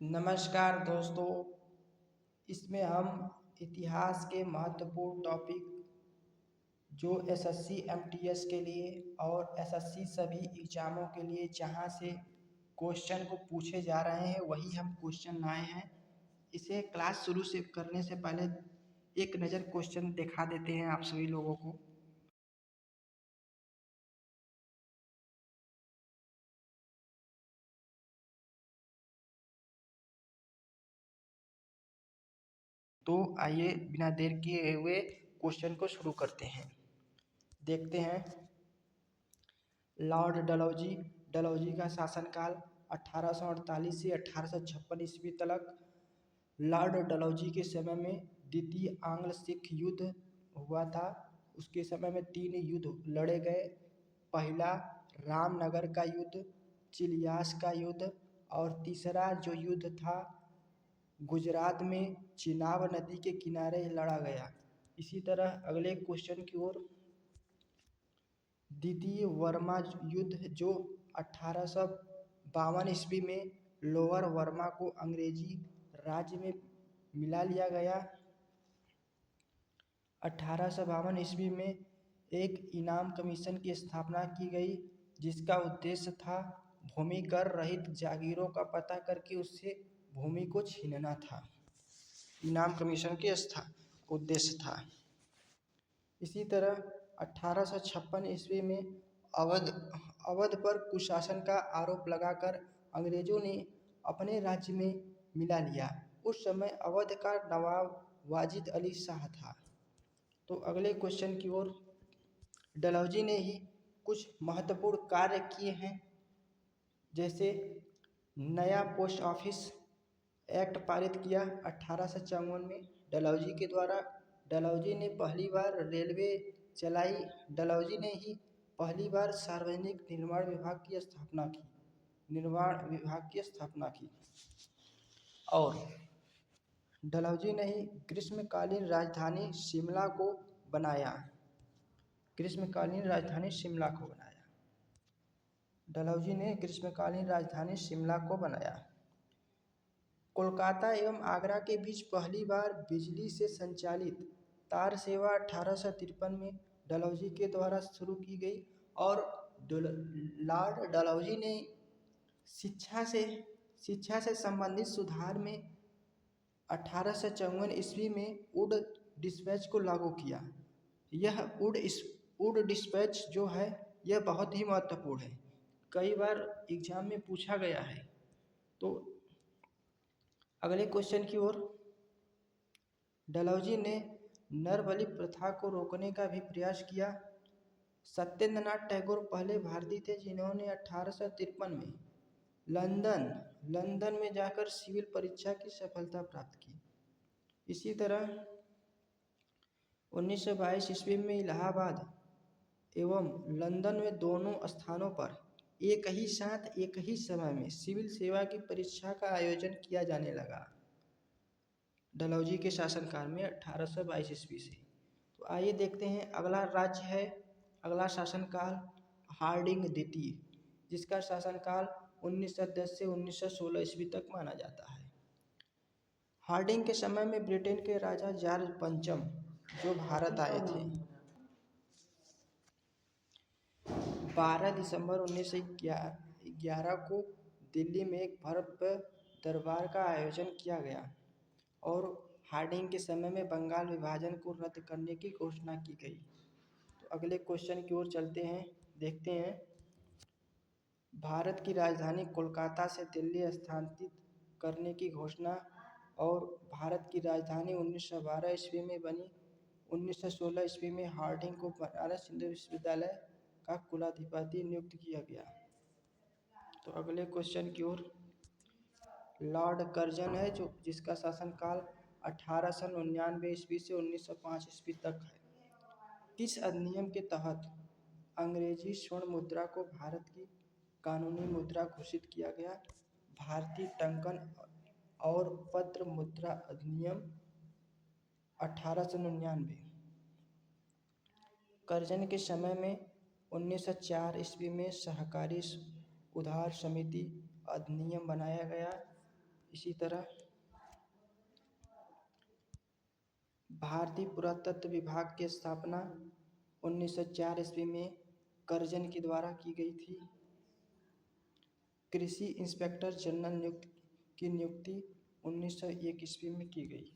नमस्कार दोस्तों। इसमें हम इतिहास के महत्वपूर्ण टॉपिक जो एसएससी एमटीएस के लिए और एसएससी सभी एग्जामों के लिए जहां से क्वेश्चन को पूछे जा रहे हैं वही हम क्वेश्चन लाए हैं। इसे क्लास शुरू से करने से पहले एक नज़र क्वेश्चन दिखा देते हैं आप सभी लोगों को। तो आइए बिना देर किए हुए क्वेश्चन को शुरू करते हैं। देखते हैं। लॉर्ड डलहौजी का शासनकाल 1848 से 1856 ईस्वी तक। लॉर्ड डलहौजी के समय में द्वितीय आंग्ल सिख युद्ध हुआ था। उसके समय में 3 युद्ध लड़े गए। पहला रामनगर का युद्ध, चिलियास का युद्ध और तीसरा जो युद्ध था गुजरात में चिनाब नदी के किनारे लड़ा गया। इसी तरह अगले क्वेश्चन की ओर। द्वितीय वर्मा युद्ध जो 1852 ईस्वी में लोअर वर्मा को अंग्रेजी राज्य में मिला लिया गया। 1852 ईस्वी में एक इनाम कमीशन की स्थापना की गई जिसका उद्देश्य था भूमि कर रहित जागीरों का पता करके उससे भूमि को छीनना था। इनाम कमीशन के उद्देश्य था। इसी तरह 1856 ईस्वी में अवध पर कुशासन का आरोप लगाकर अंग्रेजों ने अपने राज्य में मिला लिया। उस समय अवध का नवाब वाजिद अली शाह था। तो अगले क्वेश्चन की ओर। डलहौजी ने ही कुछ महत्वपूर्ण कार्य किए हैं, जैसे नया पोस्ट ऑफिस एक्ट पारित किया 1854 में डलहौजी के द्वारा। डलहौजी ने पहली बार रेलवे चलाई। डलहौजी ने ही पहली बार सार्वजनिक निर्माण विभाग की स्थापना की। और डलहौजी ने ही ग्रीष्मकालीन राजधानी शिमला को बनाया। डलहौजी ने ग्रीष्मकालीन राजधानी शिमला को बनाया। कोलकाता एवं आगरा के बीच पहली बार बिजली से संचालित तार सेवा 1853 में डलहौजी के द्वारा शुरू की गई। और लॉर्ड डलहौजी ने शिक्षा से संबंधित सुधार में 1854 ईस्वी में वुड डिस्पैच को लागू किया। यह वुड डिस्पैच जो है यह बहुत ही महत्वपूर्ण है, कई बार एग्जाम में पूछा गया है। तो अगले क्वेश्चन की ओर। डलहौजी ने नरबलि प्रथा को रोकने का भी प्रयास किया। सत्येंद्रनाथ टैगोर पहले भारतीय थे जिन्होंने 1853 में लंदन में जाकर सिविल परीक्षा की सफलता प्राप्त की। इसी तरह 1922 ईस्वी में इलाहाबाद एवं लंदन में दोनों स्थानों पर एक ही साथ एक ही समय में सिविल सेवा की परीक्षा का आयोजन किया जाने लगा डलहौजी के शासनकाल में 1822 ईस्वी से। तो आइए देखते हैं अगला शासनकाल हार्डिंग द्वितीय, जिसका शासनकाल 1910 से 1916 ईस्वी तक माना जाता है। हार्डिंग के समय में ब्रिटेन के राजा जॉर्ज पंचम जो भारत आए थे। 12 दिसंबर 1911 को दिल्ली में एक भव्य दरबार का आयोजन किया गया और हार्डिंग के समय में बंगाल विभाजन को रद्द करने की घोषणा की गई। तो अगले क्वेश्चन की ओर चलते हैं। देखते हैं। भारत की राजधानी कोलकाता से दिल्ली स्थानांतरित करने की घोषणा और भारत की राजधानी 1912 ईस्वी में बनी। 1916 ईस्वी में हार्डिंग को बनारस हिंदू विश्वविद्यालय का कुलाधिपति नियुक्त किया गया। तो अगले क्वेश्चन की ओर। लॉर्ड कर्जन है जिसका शासनकाल 1899 ईस्वी से 1905 ईस्वी तक है। किस अधिनियम के तहत अंग्रेजी स्वर्ण मुद्रा को भारत की कानूनी मुद्रा घोषित किया गया? भारतीय टंकन और पत्र मुद्रा अधिनियम 1899। कर्जन के समय में 1904 ईस्वी में सहकारी उधार समिति अधिनियम बनाया गया। इसी तरह भारतीय पुरातत्व विभाग की स्थापना 1904 ईस्वी में कर्जन के द्वारा की गई थी। कृषि इंस्पेक्टर जनरल की नियुक्ति 1901 ईस्वी में की गई।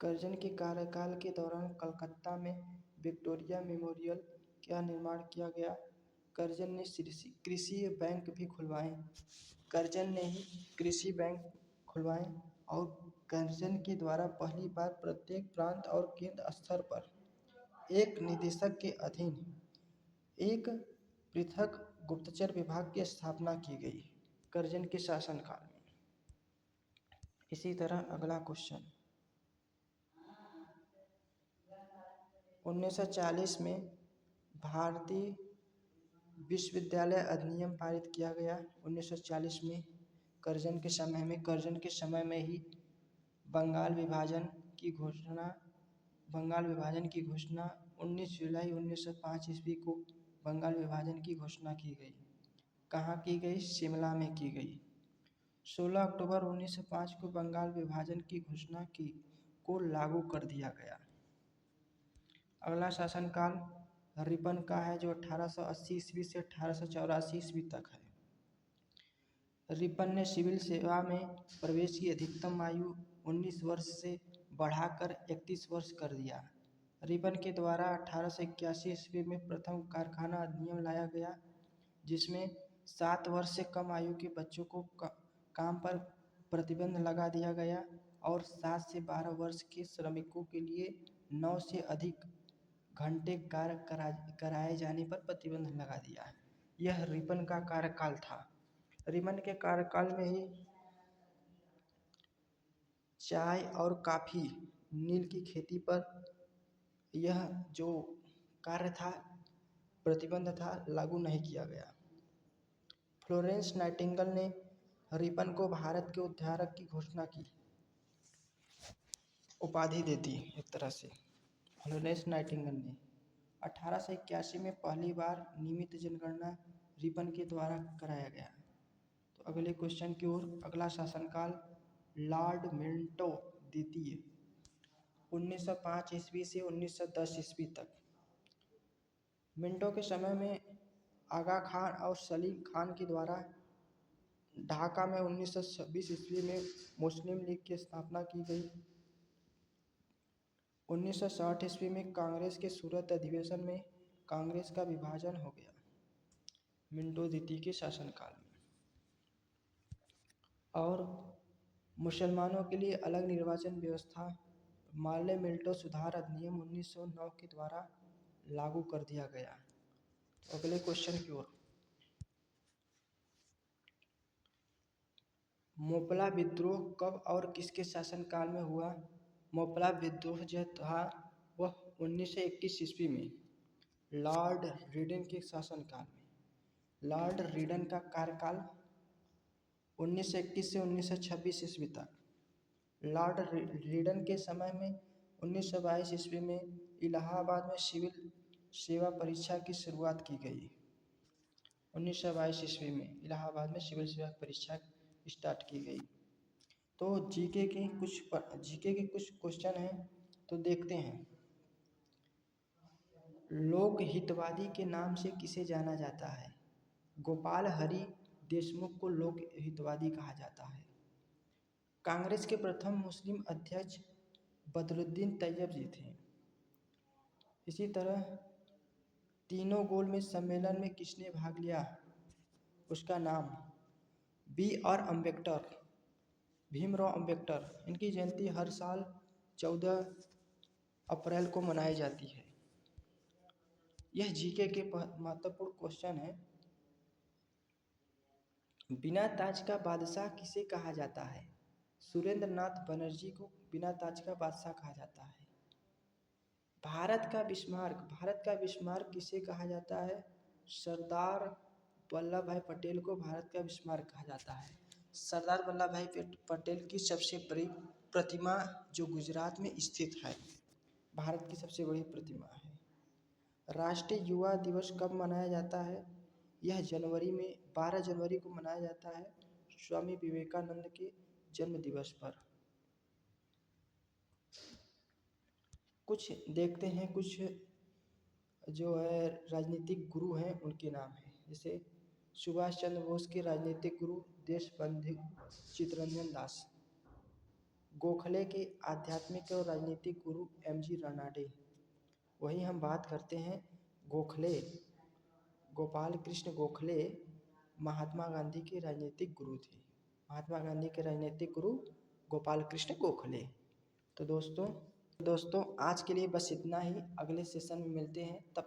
कर्जन के कार्यकाल के दौरान कलकत्ता में विक्टोरिया मेमोरियल का निर्माण किया गया। कर्जन ने कृषि बैंक भी खुलवाए। कर्जन ने ही कृषि बैंक खुलवाए और कर्जन के द्वारा पहली बार प्रत्येक प्रांत और केंद्र स्तर पर एक निदेशक के अधीन एक पृथक गुप्तचर विभाग की स्थापना की गई कर्जन के शासनकाल में। इसी तरह अगला क्वेश्चन, 1940 में भारतीय विश्वविद्यालय अधिनियम पारित किया गया। 1940 में कर्जन के समय में ही बंगाल विभाजन की घोषणा 19 जुलाई 1905 ईस्वी को बंगाल विभाजन की घोषणा की गई। कहाँ की गई? शिमला में की गई। 16 अक्टूबर 1905 को बंगाल विभाजन की घोषणा को लागू कर दिया गया। अगला शासनकाल रिपन का है जो 1880 ईस्वी से 1884 ईस्वी तक है। रिपन ने सिविल सेवा में प्रवेश की अधिकतम आयु 19 वर्ष से बढ़ाकर 31 वर्ष कर दिया। रिपन के द्वारा 1881 ईस्वी में प्रथम कारखाना अधिनियम लाया गया जिसमें 7 वर्ष से कम आयु के बच्चों को काम पर प्रतिबंध लगा दिया गया और 7 से 12 वर्ष के श्रमिकों के लिए 9 से अधिक घंटे कार्य कराए जाने पर प्रतिबंध लगा दिया। यह रिपन का कार्यकाल था। रिपन के कार्यकाल में ही चाय और कॉफी नील की खेती पर यह जो कार्य था प्रतिबंध था लागू नहीं किया गया। फ्लोरेंस नाइटिंगेल ने रिपन को भारत के उद्धारक की घोषणा की उपाधि दे दी एक तरह से। फ्लोरेंस नाइटिंगेल ने 1881 में पहली बार नियमित जनगणना रिपन के द्वारा कराया गया। तो अगले क्वेश्चन की ओर, अगला शासनकाल लॉर्ड मिंटो द्वितीय 1905 ईस्वी से 1910 ईस्वी तक। मिंटो के समय में आगा खान और सलीम खान के द्वारा ढाका में 1926 ईस्वी में मुस्लिम लीग की स्थापना की गई। 1960 ईस्वी में कांग्रेस के सूरत अधिवेशन में कांग्रेस का विभाजन हो गया मिंटो द्वितीय के शासनकाल में। और मुसलमानों के लिए अलग निर्वाचन व्यवस्था मार्ले मिंटो सुधार अधिनियम 1909 के द्वारा लागू कर दिया गया। तो अगले क्वेश्चन की ओर, मोपला विद्रोह कब और किसके शासनकाल में हुआ? मोपला विद्रोह जो था वह 1921 ईस्वी में लॉर्ड रीडन के शासनकाल में। लॉर्ड रीडन का कार्यकाल 1921 से 1926 ईस्वी तक। लॉर्ड रीडन के समय में 1922 ईस्वी में इलाहाबाद में सिविल सेवा परीक्षा की शुरुआत की गई। 1922 ईस्वी में इलाहाबाद में सिविल सेवा परीक्षा स्टार्ट की गई। तो जीके के कुछ क्वेश्चन हैं तो देखते हैं। लोक हितवादी के नाम से किसे जाना जाता है? गोपाल हरि देशमुख को लोक हितवादी कहा जाता है। कांग्रेस के प्रथम मुस्लिम अध्यक्ष बदरुद्दीन तैयब जी थे। इसी तरह तीनों गोल में सम्मेलन में किसने भाग लिया? उसका नाम B.R. अम्बेडकर, भीमराव अम्बेडकर। इनकी जयंती हर साल 14 अप्रैल को मनाई जाती है। यह जीके के महत्वपूर्ण क्वेश्चन है। बिना ताज का बादशाह किसे कहा जाता है? सुरेंद्र नाथ बनर्जी को बिना ताज का बादशाह कहा जाता है। भारत का बिस्मार्क किसे कहा जाता है? सरदार वल्लभ भाई पटेल को भारत का बिस्मार्क कहा जाता है। सरदार वल्लभ भाई पटेल की सबसे बड़ी प्रतिमा जो गुजरात में स्थित है, भारत की सबसे बड़ी प्रतिमा है। राष्ट्रीय युवा दिवस कब मनाया जाता है? यह जनवरी में 12 जनवरी को मनाया जाता है स्वामी विवेकानंद के जन्म दिवस पर। कुछ देखते हैं, कुछ जो है राजनीतिक गुरु हैं उनके नाम हैं। जैसे सुभाष चंद्र बोस के राजनीतिक गुरु देशबंधु चित्तरंजन दास। गोखले के आध्यात्मिक और राजनीतिक गुरु एम.जी. रानाडे। वहीं हम बात करते हैं गोखले, गोपाल कृष्ण गोखले महात्मा गांधी के राजनीतिक गुरु थे। महात्मा गांधी के राजनीतिक गुरु गोपाल कृष्ण गोखले। तो दोस्तों आज के लिए बस इतना ही। अगले सेशन में मिलते हैं, तब